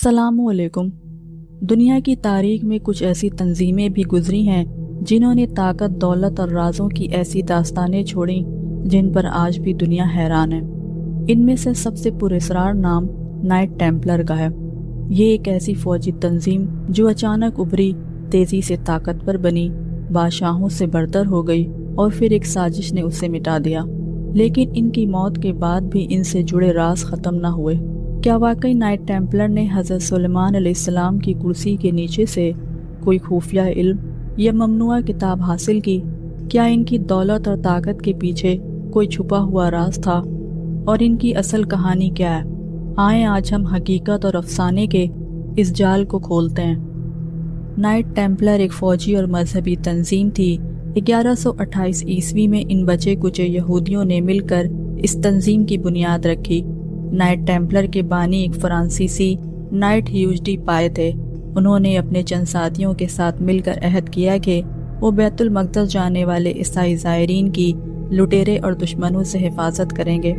अस्सलाम वालेकुम। दुनिया की तारीख में कुछ ऐसी तंजीमें भी गुजरी हैं जिन्होंने ताकत, दौलत और राजों की ऐसी दास्तानें छोड़ी जिन पर आज भी दुनिया हैरान है। इनमें से सबसे पुरस्कार नाम नाइट टेम्पलर का है। ये एक ऐसी फौजी तंजीम जो अचानक उभरी, तेजी से ताकतवर बनी, बादशाहों से बरतर हो गई और फिर एक साजिश ने उसे मिटा दिया। लेकिन इनकी मौत के बाद भी इनसे जुड़े राज ख़त्म न हुए। क्या वाकई नाइट टेम्पलर ने हज़रत सुलेमान अलैहिस्सलाम की कुर्सी के नीचे से कोई खुफिया इल्म या ममनुआ किताब हासिल की? क्या इनकी दौलत और ताकत के पीछे कोई छुपा हुआ राज था? और इनकी असल कहानी क्या है? आए आज हम हकीकत और अफसाने के इस जाल को खोलते हैं। नाइट टेम्पलर एक फ़ौजी और मजहबी तंजीम थी। 1128 ईस्वी में इन बचे कुचे यहूदियों ने मिलकर इस तंजीम की बुनियाद रखी। नाइट टेम्पलर के बानी एक फ्रांसीसी नाइट ह्यूजडी पाए थे। उन्होंने अपने चंद साथियों के साथ मिलकर अहद किया कि वो बैतुल मक़दस जाने वाले ईसाई ज़ायरीन की लुटेरे और दुश्मनों से हिफाजत करेंगे।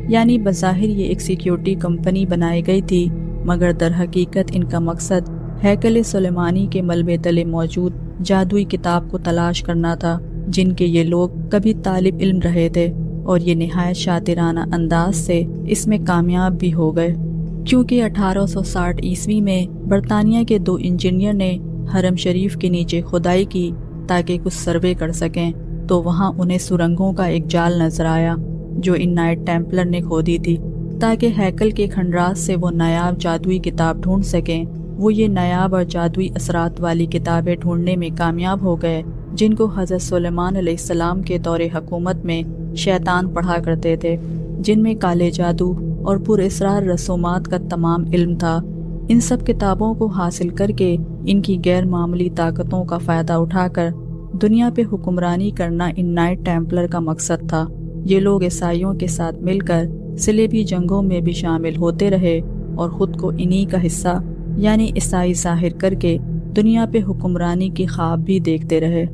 यानी बज़ाहिर ये एक सिक्योरिटी कंपनी बनाई गई थी, मगर दर हकीकत इनका मकसद हैकल सुलेमानी के मलबे तले मौजूद जादुई किताब को तलाश करना था, जिनके ये लोग कभी तालिब इल्म रहे थे और ये निहायत शातिराना अंदाज से इसमें कामयाब भी हो गए। क्योंकि 1860 ईस्वी में बरतानिया के 2 इंजीनियर ने हरम शरीफ के नीचे खुदाई की ताकि कुछ सर्वे कर सकें, तो वहाँ उन्हें सुरंगों का एक जाल नजर आया जो इन नाइट टेम्पलर ने खोदी थी ताकि हैकल के खंडरात से वो नायाब जादुई किताब ढूंढ सकें। वो ये नायाब और जादुई असरात वाली किताबें ढूंढने में कामयाब हो गए जिनको हज़रत सुलेमान अलैहिस्सलाम के दौरे हुकूमत में शैतान पढ़ा करते थे, जिनमें काले जादू और पुरअसरार रसूमात का तमाम इल्म था। इन सब किताबों को हासिल करके इनकी गैर मामूली ताकतों का फ़ायदा उठाकर दुनिया पे हुक्मरानी करना इन नाइट टेम्पलर का मकसद था। ये लोग ईसाइयों के साथ मिलकर सलेबी जंगों में भी शामिल होते रहे और ख़ुद को इन्हीं का हिस्सा यानी ईसाई ज़ाहिर करके दुनिया पे हुक्मरानी की ख्वाब भी देखते रहे।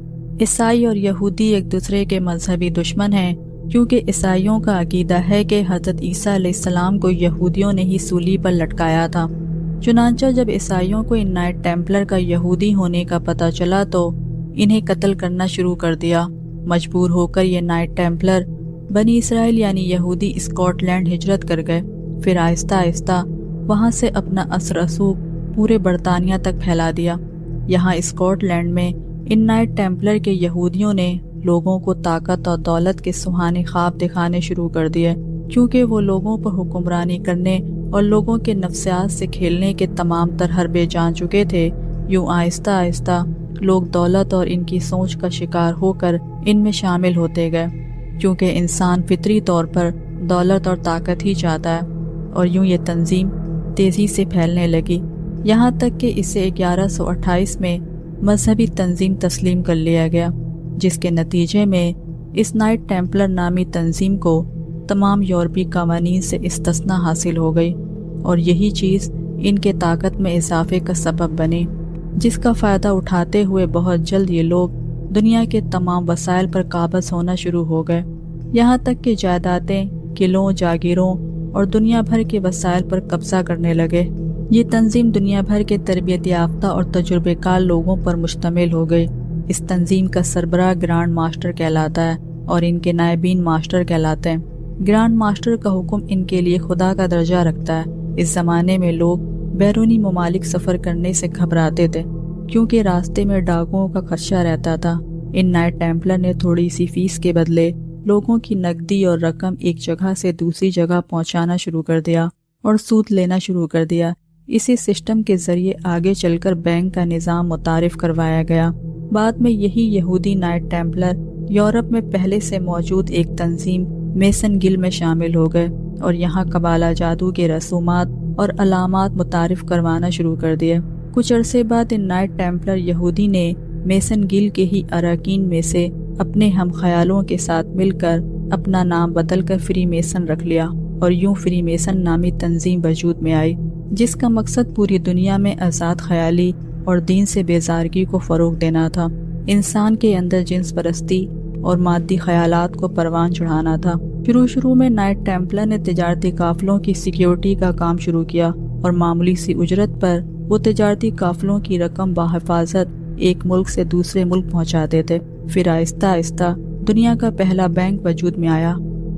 ईसाई और यहूदी एक दूसरे के मजहबी दुश्मन हैं, क्योंकि ईसाइयों का अकीदा है कि हज़रत ईसा अलैहिस्सलाम को यहूदियों ने ही सूली पर लटकाया था। चुनांचा जब ईसाइयों को इन नाइट टेम्पलर का यहूदी होने का पता चला तो इन्हें कत्ल करना शुरू कर दिया। मजबूर होकर ये नाइट टेम्पलर बनी इसराइल यानी यहूदी स्कॉटलैंड हिजरत कर गए। फिर आहिस्ता आहिस्ता वहाँ से अपना असर रसूख पूरे बरतानिया तक फैला दिया। यहाँ स्कॉटलैंड में इन नाइट टेम्पलर के यहूदियों ने लोगों को ताकत और दौलत के सुहाने ख्वाब दिखाने शुरू कर दिए, क्योंकि वो लोगों पर हुक्मरानी करने और लोगों के नफ्सियात से खेलने के तमाम तर हरबे जान चुके थे। यूँ आहिस्ता आहिस्ता लोग दौलत और इनकी सोच का शिकार होकर इनमें शामिल होते गए, क्योंकि इंसान फितरी तौर पर दौलत और ताकत ही चाहता है। और यूँ ये तंजीम तेज़ी से फैलने लगी, यहाँ तक कि इसे 1128 में मजहबी तंजीम तस्लीम कर लिया गया, जिसके नतीजे में इस नाइट टेम्पलर नामी तंजीम को तमाम यूरोपीय कवानीन से इस्तिस्ना हासिल हो गई और यही चीज़ इनके ताकत में इजाफे का सबब बनी, जिसका फ़ायदा उठाते हुए बहुत जल्द ये लोग दुनिया के तमाम वसाइल पर काबज़ होना शुरू हो गए। यहाँ तक कि जायदादें, किलों, जागीरों और दुनिया भर के वसाइल पर कब्जा करने लगे। ये तंजीम दुनिया भर के तरबियत याफ्ता और तजुर्बेकार लोगों पर मुश्तमिल हो गई। इस तंजीम का सरबराह ग्रांड मास्टर कहलाता है और इनके नायबीन मास्टर कहलाते हैं। ग्रांड मास्टर का हुक्म इनके लिए खुदा का दर्जा रखता है। इस ज़माने में लोग बैरूनी ममालिक सफ़र करने से घबराते थे, क्योंकि रास्ते में डाकुओं का खदशा रहता था। इन नाइट टेम्पलर ने थोड़ी सी फीस के बदले लोगों की नकदी और रकम एक जगह से दूसरी जगह पहुंचाना शुरू कर दिया और सूद लेना शुरू कर दिया। इसी सिस्टम के जरिए आगे चलकर बैंक का निज़ाम मुतारिफ करवाया गया। बाद में यही यहूदी नाइट टेम्पलर यूरोप में पहले से मौजूद एक तंजीम मेसन गिल में शामिल हो गए और यहाँ कबाला जादू के रसूमात और अलामात मुतारिफ करवाना शुरू कर दिए। कुछ अरसे बाद इन नाइट टेम्पलर यहूदी ने मेसन गिल के ही अरकान में से अपने हम ख्यालों के साथ मिलकर अपना नाम बदलकर फ्री मेसन रख लिया और यूं फ्री मेसन नामी तंजीम वजूद में आई, जिसका मकसद पूरी दुनिया में आज़ाद ख्याली और दीन से बेजारगी को फ़रोग देना था। इंसान के अंदर जिन्स परस्ती और मादी ख्यालात को परवान चढ़ाना था। शुरू में नाइट टेम्पलर ने तिजारती काफिलों की सिक्योरिटी का काम शुरू किया اور معمولی سی اجرت پر وہ تجارتی قافلوں کی رقم بحفاظت ایک ملک سے دوسرے ملک پہنچاتے تھے۔ پھر آہستہ آہستہ دنیا کا پہلا بینک وجود میں آیا۔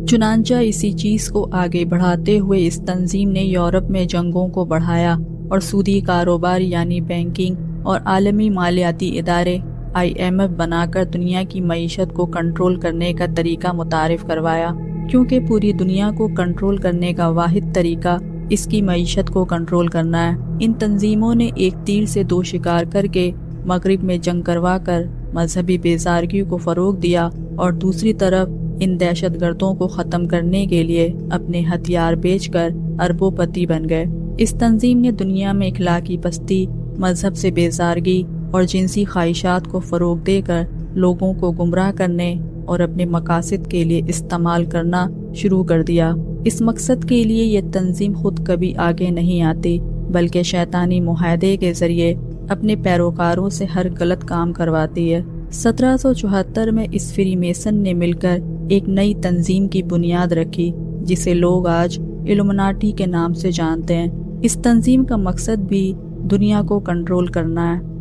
چنانچہ اسی چیز کو آگے بڑھاتے ہوئے اس تنظیم نے یورپ میں جنگوں کو بڑھایا اور سودی کاروبار یعنی بینکنگ اور عالمی مالیاتی ادارے IMF بنا کر دنیا کی معیشت کو کنٹرول کرنے کا طریقہ متعارف کروایا، کیونکہ پوری دنیا کو کنٹرول کرنے کا واحد طریقہ اس کی معیشت کو کنٹرول کرنا ہے۔ ان تنظیموں نے ایک تیر سے دو شکار کر کے مغرب میں جنگ کروا کر مذہبی بیزارگی کو فروغ دیا اور دوسری طرف ان دہشت گردوں کو ختم کرنے کے لیے اپنے ہتھیار بیچ کر اربوں پتی بن گئے۔ اس تنظیم نے دنیا میں اخلاقی پستی، مذہب سے بیزارگی اور جنسی خواہشات کو فروغ دے کر لوگوں کو گمراہ کرنے اور اپنے مقاصد کے لیے استعمال کرنا شروع کر دیا۔ اس مقصد کے لیے یہ تنظیم خود کبھی آگے نہیں آتی، بلکہ شیطانی معاہدے کے ذریعے اپنے پیروکاروں سے ہر غلط کام کرواتی ہے۔ 1774 میں اس فری میسن نے مل کر ایک نئی تنظیم کی بنیاد رکھی جسے لوگ آج الومناٹی کے نام سے جانتے ہیں۔ اس تنظیم کا مقصد بھی دنیا کو کنٹرول کرنا ہے۔